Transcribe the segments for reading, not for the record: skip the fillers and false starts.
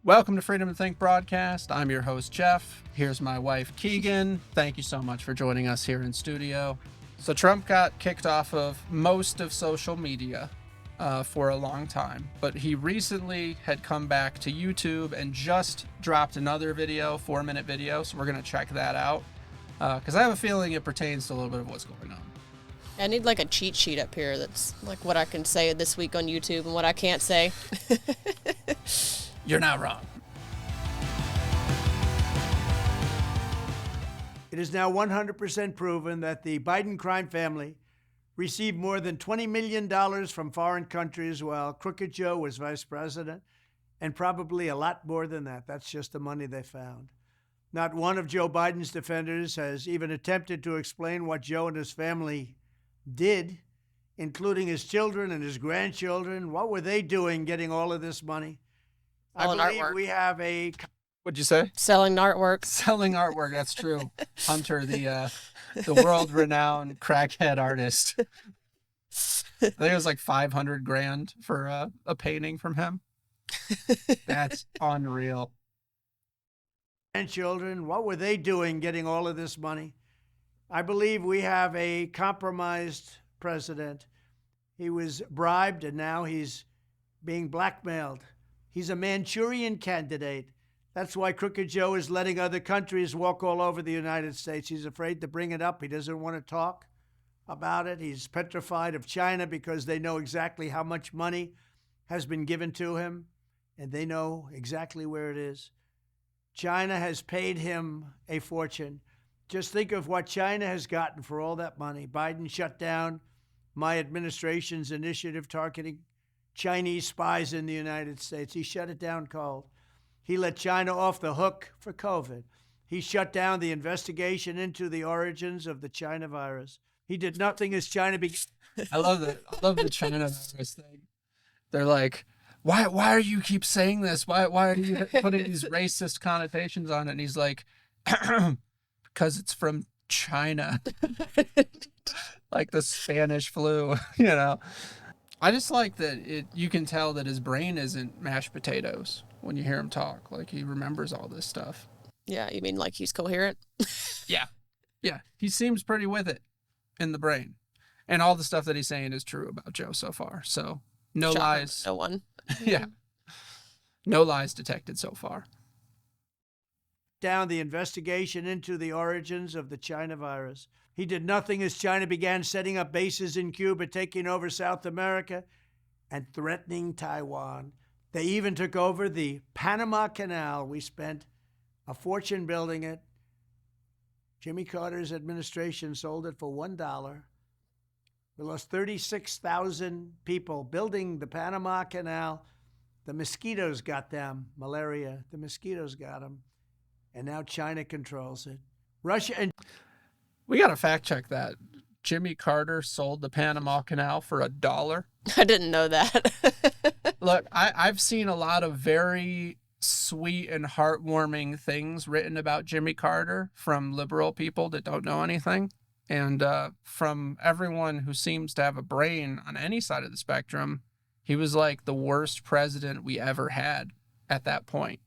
Welcome to Freedom to Think broadcast. I'm your host, Jeff. Here's my wife, Keegan. Thank you so much for joining us here in studio. So Trump got kicked off of most of social media for a long time, but he recently had come back to YouTube and just dropped another video, 4-minute video. So we're going to check that out because I have a feeling it pertains to a little bit of what's going on. I need like a cheat sheet up here that's like what I can say this week on YouTube and what I can't say. You're not wrong. It is now 100% proven that the Biden crime family received more than $20 million from foreign countries while Crooked Joe was vice president, and probably a lot more than that. That's just the money they found. Not one of Joe Biden's defenders has even attempted to explain what Joe and his family did, including his children and his grandchildren. What were they doing getting all of this money? I believe we have a... What'd you say? Selling artwork. Selling artwork, that's true. Hunter, the world-renowned crackhead artist. I think it was like $500,000 for a painting from him. That's unreal. Grandchildren, what were they doing getting all of this money? I believe we have a compromised president. He was bribed and now he's being blackmailed. He's a Manchurian candidate. That's why Crooked Joe is letting other countries walk all over the United States. He's afraid to bring it up. He doesn't want to talk about it. He's petrified of China because they know exactly how much money has been given to him, and they know exactly where it is. China has paid him a fortune. Just think of what China has gotten for all that money. Biden shut down my administration's initiative targeting Chinese spies in the United States. He shut it down cold. He let China off the hook for COVID. He shut down the investigation into the origins of the China virus. He did nothing as China began. I love the China virus thing. They're like, why are you keep saying this? Why are you putting these racist connotations on it? And he's like, because it's from China. Like the Spanish flu, you know. I just like that you can tell that his brain isn't mashed potatoes when you hear him talk. Like he remembers all this stuff. Yeah, you mean like he's coherent? Yeah. He seems pretty with it in the brain. And all the stuff that he's saying is true about Joe so far. So no Shocker, lies. No one. Yeah. No lies detected so far. Down the investigation into the origins of the China virus. He did nothing as China began setting up bases in Cuba, taking over South America, and threatening Taiwan. They even took over the Panama Canal. We spent a fortune building it. Jimmy Carter's administration sold it for $1. We lost 36,000 people building the Panama Canal. The mosquitoes got them, malaria. The mosquitoes got them. And now China controls it. Russia and... We got to fact check that. Jimmy Carter sold the Panama Canal for $1. I didn't know that. Look, I've seen a lot of very sweet and heartwarming things written about Jimmy Carter from liberal people that don't know anything. And from everyone who seems to have a brain on any side of the spectrum, he was like the worst president we ever had at that point.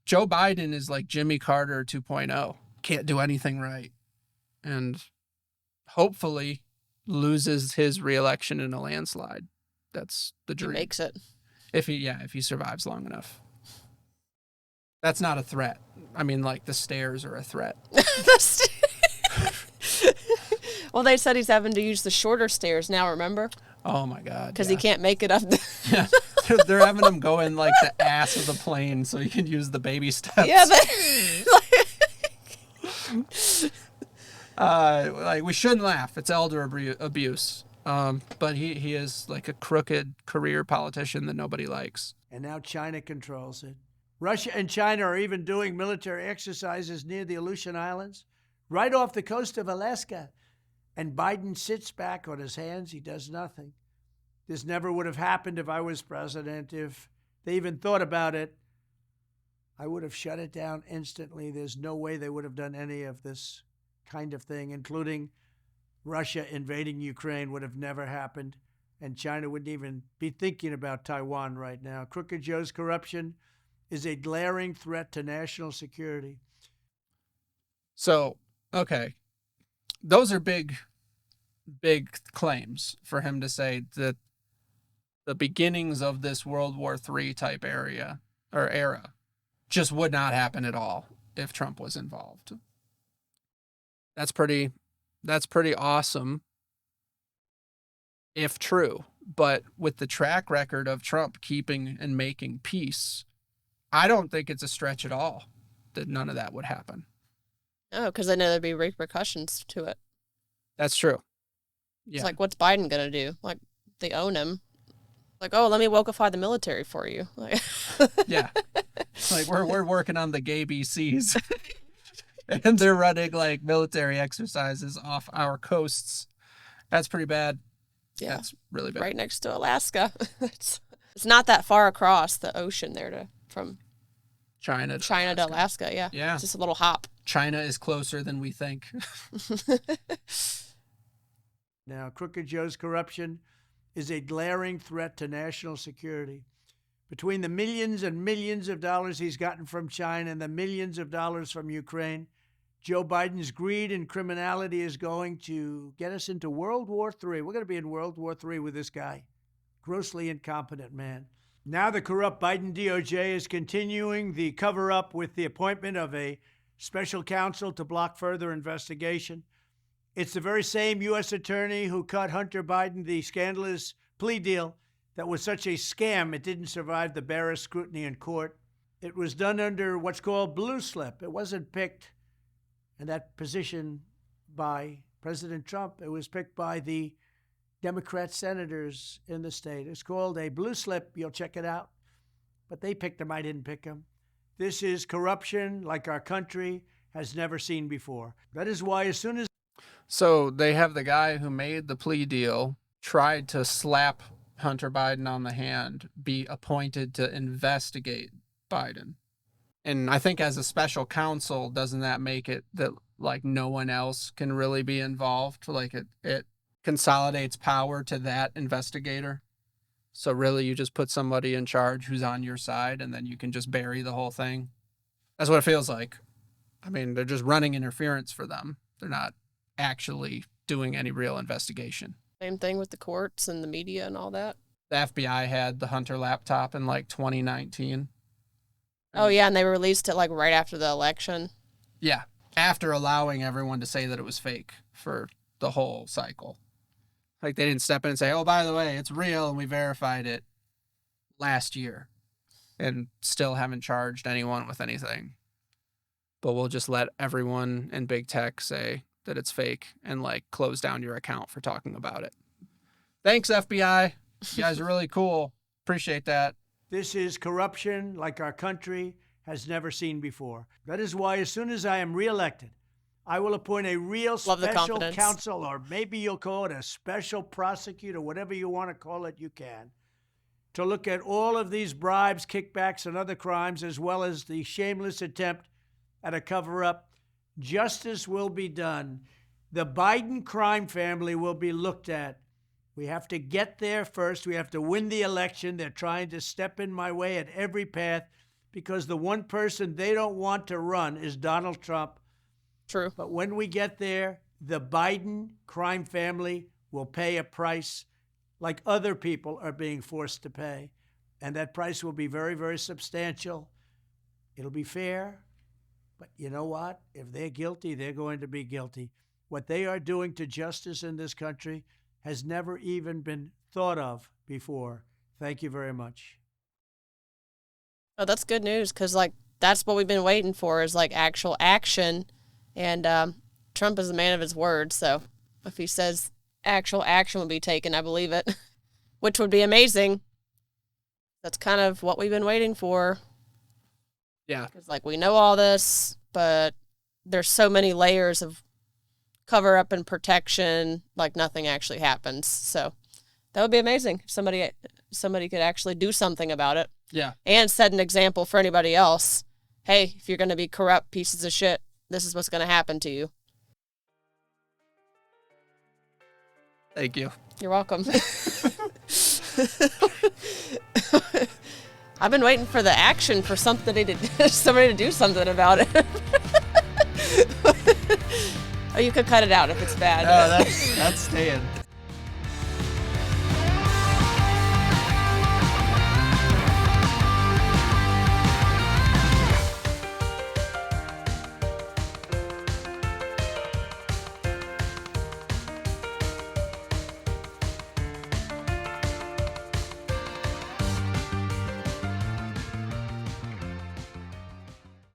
Joe Biden is like Jimmy Carter 2.0. Can't do anything right. And hopefully loses his reelection in a landslide. That's the dream. He makes it. If he survives long enough. That's not a threat. I mean, like, the stairs are a threat. Well, they said he's having to use the shorter stairs now, remember? Oh, my God. Because he can't make it up. Yeah. They're having him go in, like, the ass of the plane so he can use the baby steps. Yeah, like, we shouldn't laugh. It's elder abuse. But he is like a crooked career politician that nobody likes. And now China controls it. Russia and China are even doing military exercises near the Aleutian Islands, right off the coast of Alaska. And Biden sits back on his hands. He does nothing. This never would have happened if I was president. If they even thought about it, I would have shut it down instantly. There's no way they would have done any of this kind of thing, including Russia invading Ukraine would have never happened. And China wouldn't even be thinking about Taiwan right now. Crooked Joe's corruption is a glaring threat to national security. So, okay. Those are big claims for him to say that the beginnings of this World War III type era just would not happen at all if Trump was involved. That's pretty awesome if true. But with the track record of Trump keeping and making peace, I don't think it's a stretch at all that none of that would happen. Oh, because I know there'd be repercussions to it. That's true. Yeah. It's like, what's Biden going to do? Like, they own him. Like, oh, let me wokeify the military for you. Like, yeah. Like, we're working on the gay BCs. And they're running, like, military exercises off our coasts. That's pretty bad. yeah. That's really bad. Right next to Alaska. It's not that far across the ocean there from China to Alaska. Yeah. Yeah. It's just a little hop. China is closer than we think. Now, Crooked Joe's corruption is a glaring threat to national security. Between the millions and millions of dollars he's gotten from China and the millions of dollars from Ukraine, Joe Biden's greed and criminality is going to get us into World War III. We're going to be in World War III with this guy. Grossly incompetent man. Now the corrupt Biden DOJ is continuing the cover-up with the appointment of a special counsel to block further investigation. It's the very same U.S. attorney who cut Hunter Biden the scandalous plea deal that was such a scam it didn't survive the barest scrutiny in court. It was done under what's called blue slip. It wasn't picked in that position by President Trump. It was picked by the Democrat senators in the state. It's called a blue slip. You'll check it out. But they picked him. I didn't pick him. This is corruption like our country has never seen before. That is why as soon as... So they have the guy who made the plea deal tried to slap Hunter Biden on the hand, be appointed to investigate Biden. And I think as a special counsel, doesn't that make it that like no one else can really be involved? Like it consolidates power to that investigator. So really you just put somebody in charge who's on your side and then you can just bury the whole thing. That's what it feels like. I mean, they're just running interference for them. They're not actually doing any real investigation. Same thing with the courts and the media and all that. The FBI had the Hunter laptop in like 2019. Oh, yeah, and they released it like right after the election. Yeah, after allowing everyone to say that it was fake for the whole cycle. Like they didn't step in and say, oh, by the way, it's real and we verified it last year and still haven't charged anyone with anything. But we'll just let everyone in big tech say that it's fake and like close down your account for talking about it. Thanks, FBI. You guys are really cool. Appreciate that. This is corruption like our country has never seen before. That is why as soon as I am reelected, I will appoint a real special counsel, or maybe you'll call it a special prosecutor, whatever you want to call it, you can, to look at all of these bribes, kickbacks, and other crimes, as well as the shameless attempt at a cover-up. Justice will be done. The Biden crime family will be looked at. We have to get there first. We have to win the election. They're trying to step in my way at every path because the one person they don't want to run is Donald Trump. True. But when we get there, the Biden crime family will pay a price like other people are being forced to pay. And that price will be very, very substantial. It'll be fair. But you know what? If they're guilty, they're going to be guilty. What they are doing to justice in this country has never even been thought of before. Thank you very much. Oh, that's good news because, like, that's what we've been waiting for is, like, actual action. And Trump is a man of his word, so if he says actual action will be taken, I believe it, which would be amazing. That's kind of what we've been waiting for. Yeah. Because, like, we know all this, but there's so many layers of cover up and protection, like nothing actually happens. So that would be amazing if somebody could actually do something about it. Yeah. And set an example for anybody else. Hey, if you're going to be corrupt pieces of shit, this is what's going to happen to you. Thank you. You're welcome. I've been waiting for the action for somebody to do something about it. Oh, you could cut it out if it's bad. No, that's staying.